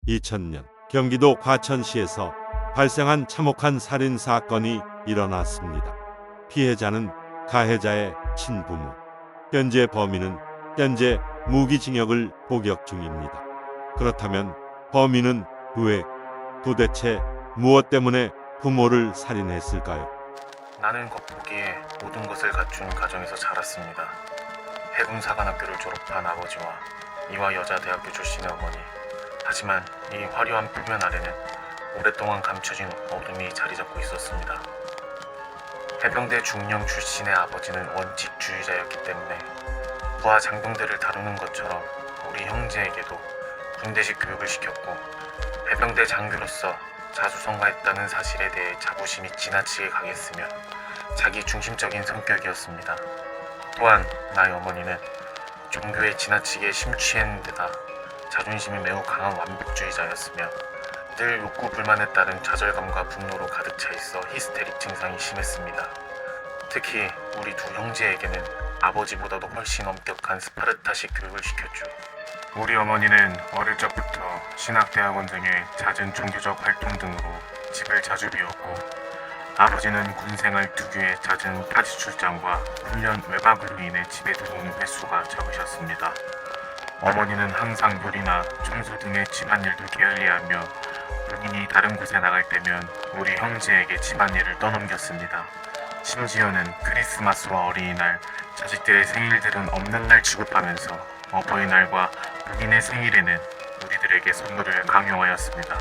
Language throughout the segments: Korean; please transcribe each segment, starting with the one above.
2000년 경기도 과천시에서 발생한 참혹한 살인 사건이 일어났습니다. 피해자는 가해자의 친부모. 현재 범인은 현재 무기징역을 복역 중입니다. 그렇다면 범인은 왜 도대체 무엇 때문에 부모를 살인했을까요? 나는 겉보기에 모든 것을 갖춘 가정에서 자랐습니다. 해군사관학교를 졸업한 아버지와 이화여자대학교 출신의 어머니. 하지만 이 화려한 표면 아래는 오랫동안 감춰진 어둠이 자리 잡고 있었습니다. 해병대 중령 출신의 아버지는 원칙주의자였기 때문에 부하 장병들을 다루는 것처럼 우리 형제에게도 군대식 교육을 시켰고, 해병대 장교로서 자수성가했다는 사실에 대해 자부심이 지나치게 강했으며 자기 중심적인 성격이었습니다. 또한 나의 어머니는 종교에 지나치게 심취한 데다 자존심이 매우 강한 완벽주의자였으며 늘 욕구 불만에 따른 좌절감과 분노로 가득 차 있어 히스테릭 증상이 심했습니다. 특히 우리 두 형제에게는 아버지보다도 훨씬 엄격한 스파르타식 교육을 시켰죠. 우리 어머니는 어릴 적부터 신학대학원 등의 잦은 종교적 활동 등으로 집을 자주 비웠고, 아버지는 군생활 특유의 잦은 타지 출장과 훈련 외박으로 인해 집에 들어오는 횟수가 적으셨습니다. 어머니는 항상 요리나 청소 등의 집안일도 게을리하며 본인이 다른 곳에 나갈 때면 우리 형제에게 집안일을 떠넘겼습니다. 심지어는 크리스마스와 어린이날, 자식들의 생일들은 없는 날 취급하면서 어버이날과 본인의 생일에는 우리들에게 선물을 강요하였습니다.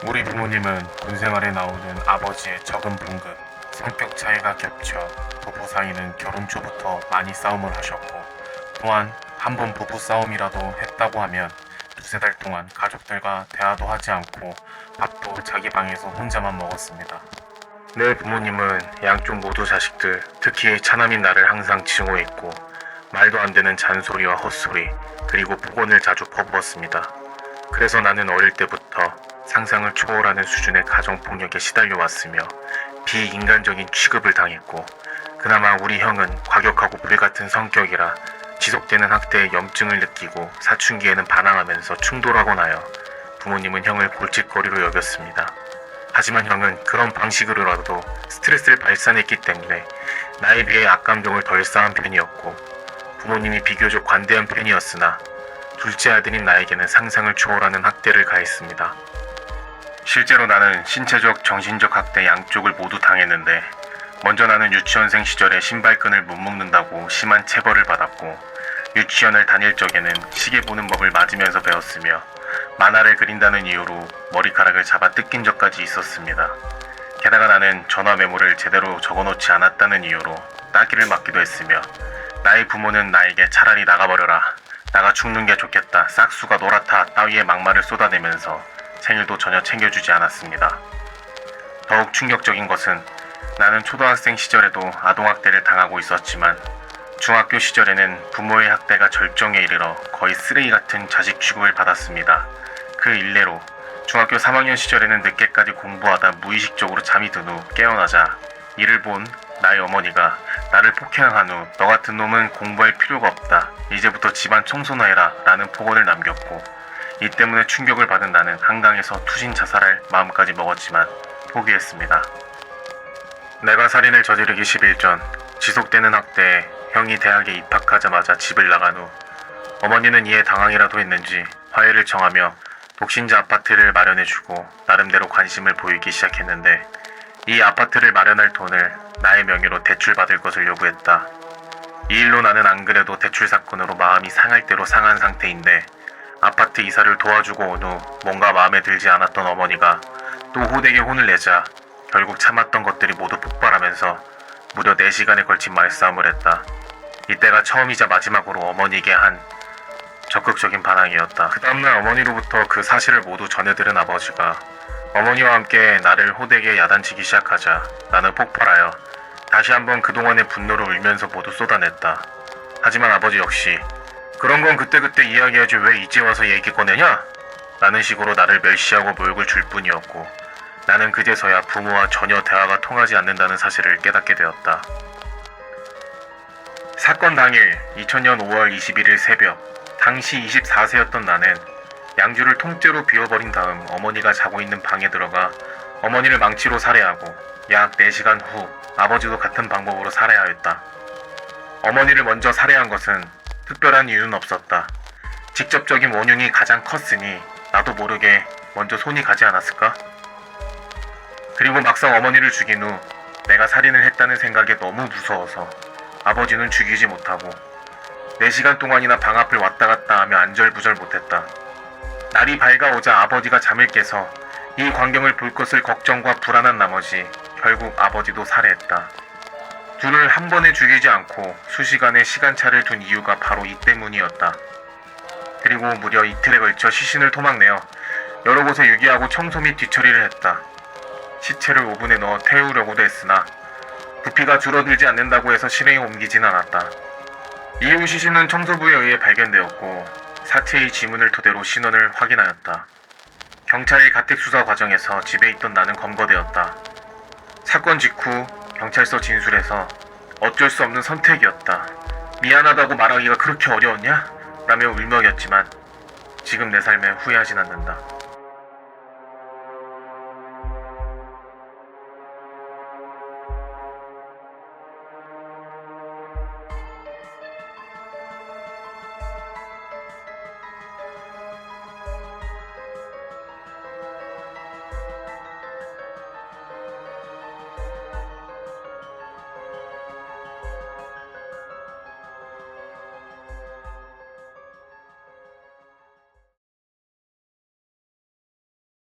우리 부모님은 군생활에 나오는 아버지의 적은 봉급, 성격 차이가 겹쳐 부부 사이는 결혼 초부터 많이 싸움을 하셨고, 또한 한번 부부 싸움이라도 했다고 하면 두세 달 동안 가족들과 대화도 하지 않고 밥도 자기 방에서 혼자만 먹었습니다. 내 부모님은 양쪽 모두 자식들, 특히 차남인 나를 항상 증오했고, 말도 안 되는 잔소리와 헛소리, 그리고 폭언을 자주 퍼부었습니다. 그래서 나는 어릴 때부터 상상을 초월하는 수준의 가정폭력에 시달려왔으며 비인간적인 취급을 당했고, 그나마 우리 형은 과격하고 불같은 성격이라 지속되는 학대에 염증을 느끼고 사춘기에는 반항하면서 충돌하곤 하여 부모님은 형을 골칫거리로 여겼습니다. 하지만 형은 그런 방식으로라도 스트레스를 발산했기 때문에 나에 비해 악감정을 덜 쌓은 편이었고, 부모님이 비교적 관대한 편이었으나 둘째 아들인 나에게는 상상을 초월하는 학대를 가했습니다. 실제로 나는 신체적, 정신적 학대 양쪽을 모두 당했는데, 먼저 나는 유치원생 시절에 신발끈을 못 묶는다고 심한 체벌을 받았고, 유치원을 다닐 적에는 시계 보는 법을 맞으면서 배웠으며 만화를 그린다는 이유로 머리카락을 잡아 뜯긴 적까지 있었습니다. 게다가 나는 전화 메모를 제대로 적어놓지 않았다는 이유로 따기를 맞기도 했으며, 나의 부모는 나에게 차라리 나가버려라, 나가 죽는 게 좋겠다, 싹수가 노랗다 따위의 막말을 쏟아내면서 생일도 전혀 챙겨주지 않았습니다. 더욱 충격적인 것은 나는 초등학생 시절에도 아동학대를 당하고 있었지만 중학교 시절에는 부모의 학대가 절정에 이르러 거의 쓰레기 같은 자식 취급을 받았습니다. 그 일례로 중학교 3학년 시절에는 늦게까지 공부하다 무의식적으로 잠이 든 후 깨어나자 이를 본 나의 어머니가 나를 폭행한 후 너 같은 놈은 공부할 필요가 없다, 이제부터 집안 청소나 해라 라는 폭언을 남겼고, 이 때문에 충격을 받은 나는 한강에서 투신 자살할 마음까지 먹었지만 포기했습니다. 내가 살인을 저지르기 10일 전 지속되는 학대에 형이 대학에 입학하자마자 집을 나간 후 어머니는 이에 당황이라도 했는지 화해를 청하며 독신자 아파트를 마련해주고 나름대로 관심을 보이기 시작했는데, 이 아파트를 마련할 돈을 나의 명의로 대출받을 것을 요구했다. 이 일로 나는 안 그래도 대출 사건으로 마음이 상할 대로 상한 상태인데, 아파트 이사를 도와주고 온 후 뭔가 마음에 들지 않았던 어머니가 또 호되게 혼을 내자 결국 참았던 것들이 모두 폭발하면서 무려 4시간에 걸친 말싸움을 했다. 이때가 처음이자 마지막으로 어머니에게 한 적극적인 반항이었다. 그 다음날 어머니로부터 그 사실을 모두 전해들은 아버지가 어머니와 함께 나를 호되게 야단치기 시작하자 나는 폭발하여 다시 한번 그동안의 분노를 울면서 모두 쏟아냈다. 하지만 아버지 역시 그런 건 그때그때 이야기하지 왜 이제 와서 얘기 꺼내냐? 라는 식으로 나를 멸시하고 모욕을 줄 뿐이었고, 나는 그제서야 부모와 전혀 대화가 통하지 않는다는 사실을 깨닫게 되었다. 사건 당일 2000년 5월 21일 새벽, 당시 24세였던 나는 양주를 통째로 비워버린 다음 어머니가 자고 있는 방에 들어가 어머니를 망치로 살해하고 약 4시간 후 아버지도 같은 방법으로 살해하였다. 어머니를 먼저 살해한 것은 특별한 이유는 없었다. 직접적인 원흉이 가장 컸으니 나도 모르게 먼저 손이 가지 않았을까? 그리고 막상 어머니를 죽인 후 내가 살인을 했다는 생각에 너무 무서워서 아버지는 죽이지 못하고 4시간 동안이나 방 앞을 왔다 갔다 하며 안절부절 못했다. 날이 밝아오자 아버지가 잠을 깨서 이 광경을 볼 것을 걱정과 불안한 나머지 결국 아버지도 살해했다. 둘을 한 번에 죽이지 않고 수시간의 시간차를 둔 이유가 바로 이 때문이었다. 그리고 무려 이틀에 걸쳐 시신을 토막내어 여러 곳에 유기하고 청소 및 뒤처리를 했다. 시체를 오븐에 넣어 태우려고도 했으나 부피가 줄어들지 않는다고 해서 실행에 옮기진 않았다. 이후 시신은 청소부에 의해 발견되었고 사체의 지문을 토대로 신원을 확인하였다. 경찰의 가택 수사 과정에서 집에 있던 나는 검거되었다. 사건 직후 경찰서 진술에서 어쩔 수 없는 선택이었다. 미안하다고 말하기가 그렇게 어려웠냐? 라며 울먹였지만 지금 내 삶에 후회하진 않는다.